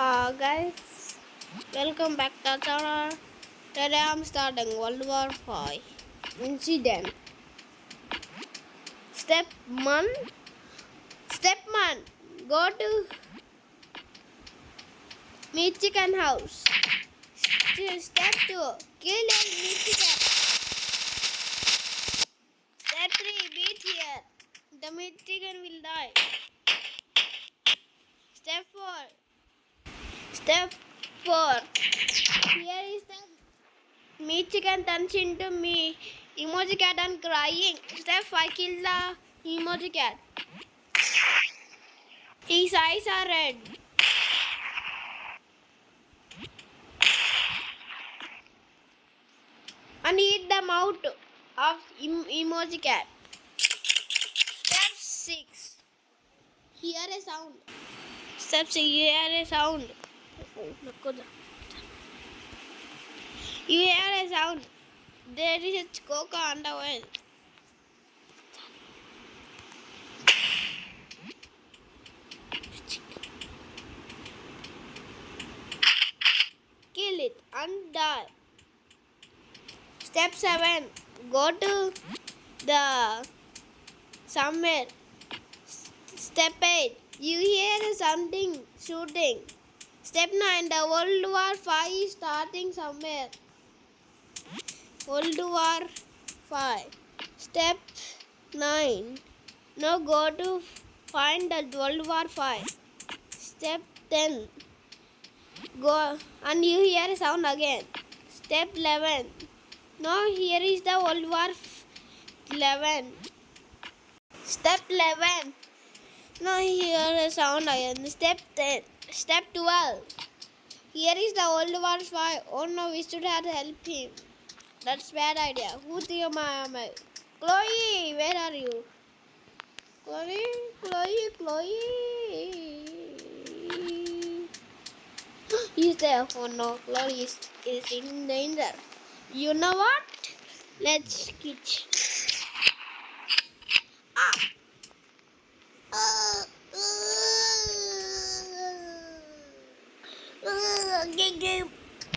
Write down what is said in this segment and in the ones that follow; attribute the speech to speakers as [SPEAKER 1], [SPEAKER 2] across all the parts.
[SPEAKER 1] Guys, welcome back to our channel. Today I'm starting World War 5 incident. Step 1. Step 1. Go to meat chicken house. Step 2. Kill a meat chicken. Step 3. Beat here. The meat chicken will die. Step 4. Step 4. Here is the meat chicken turns into me emoji cat and crying. Step 5. Kill the emoji cat. His eyes are red. And eat the mouth of emoji cat. Step 6. Hear a sound. Step 6. Hear a sound. You hear a sound. There is a coca on the well. Kill it and die. Step 7. Go to the somewhere. Step 8. You hear something shooting. Step 9. The World War 5 is starting somewhere. World War 5. Step 9. Now go to find the World War 5. Step 10. Go and you hear a sound again. Step 11. Now here is the World War 11. Step 11. Now hear a sound again. Step 10. Step 12. Here is the World War 5. Oh no, we should have helped him. That's bad idea. Who threw my Chloe, where are you? Chloe. He's there. Oh no, Chloe is in danger. You know what? Let's skitch.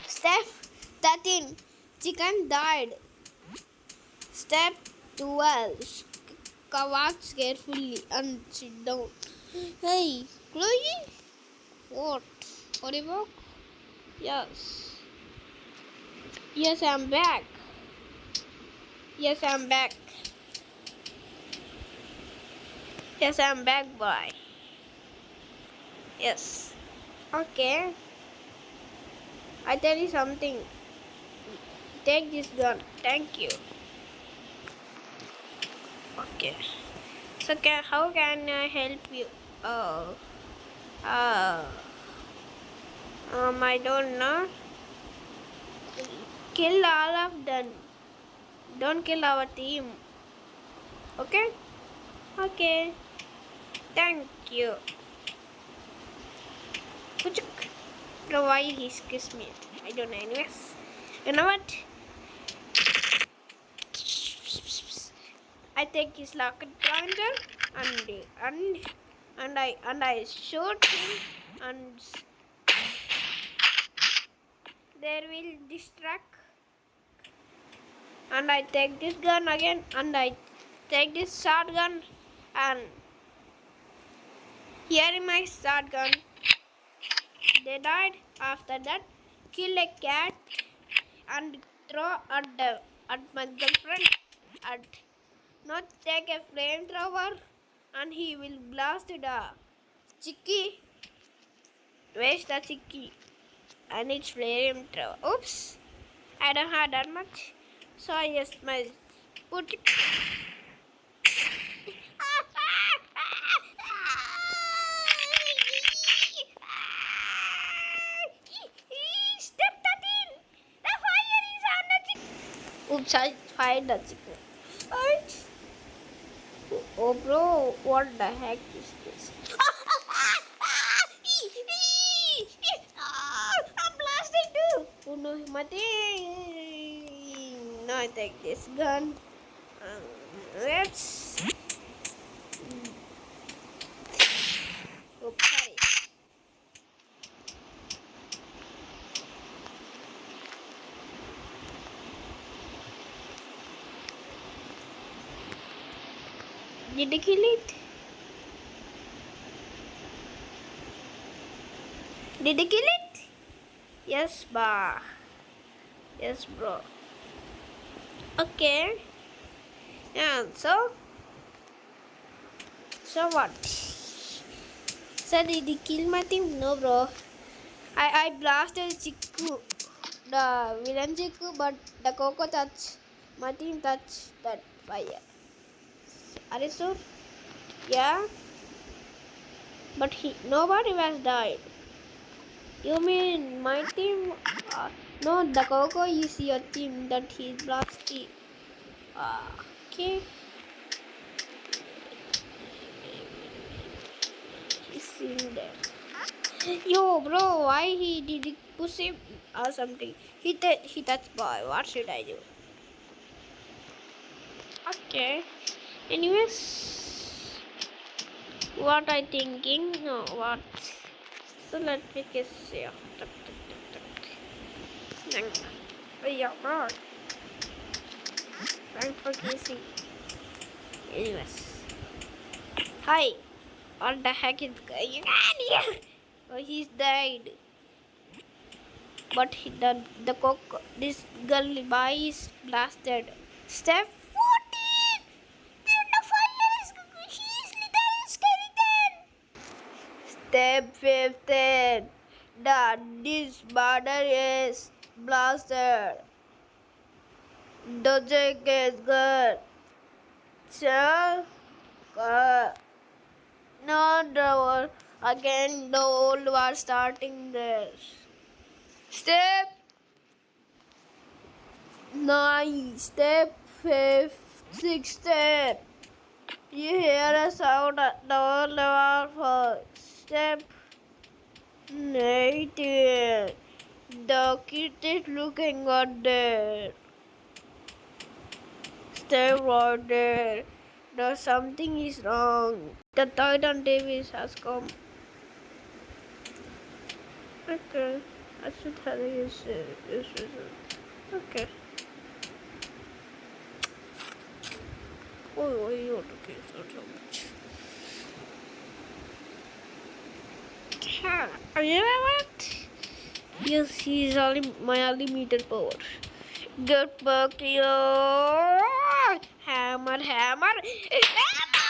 [SPEAKER 1] Step 13. Chicken died. Step 12. Watch carefully and sit down. Hey, Chloe? What? What? Yes. Yes, I'm back. Yes, I'm back. Yes, I'm back, boy. Yes. Okay. I tell you something. Take this gun. Thank you. Okay. So how can I help you? Oh. I don't know. Kill all of them. Don't kill our team. Okay? Okay. Thank you. Why he's kissed me? I don't know. Anyways, you know what? I take his rocket launcher and I shoot him and there will distract. And I take this gun again and I take this shotgun and here is my shotgun. They died. After that, kill a cat and throw at my girlfriend. And not take a flamethrower and he will blast the chicky. Waste the chicky and it's flamethrower. Oops, I don't have that much. So I just my put it. Step 13. The fire is on the chicken. Oops, I fired the chicken. What? Oh bro, what the heck is this? I'm blasted too. Oh no, Mati. Now I take this gun. Let's. Oops, sorry. Did he kill it? Did he kill it? Yes, ba. Yes, bro. Okay. Yeah. So what? So did he kill my team? No, bro. I blasted Chiku, the villain Chiku, but the Coco touched my team touched that fire. Are you sure? Yeah. But nobody has died. You mean my team? No, the Coco is your team that he blasted. Okay. He's in there. Yo, bro, why he did he push him or something? He touched boy. What should I do? Okay. Anyways, what I thinking? No, what? So let me guess here. Yeah, bro. Thanks for guessing. Anyways, hi. What the heck is going on here? Oh, he's died. But this girl boy is blasted. Step 14. Dude, the fire is she's little skeleton. Step 15. This border is blasted. The check is good. So, no, again the old war starting there. Step 9. Step 6 step. You hear a sound at the old war for step 18. The kid is looking at there. Stay right there. The something is wrong. The Titan Davis has come. Okay. I should have used this result. Okay. Oh, you're looking so much. You know what? Yes, he's only my unlimited power. Get back here! Hammer, hammer, hammer!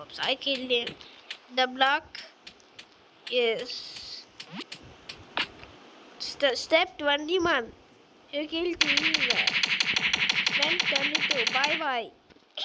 [SPEAKER 1] Oops, I killed him. The block is step 21. You killed me. Step 22. Bye bye.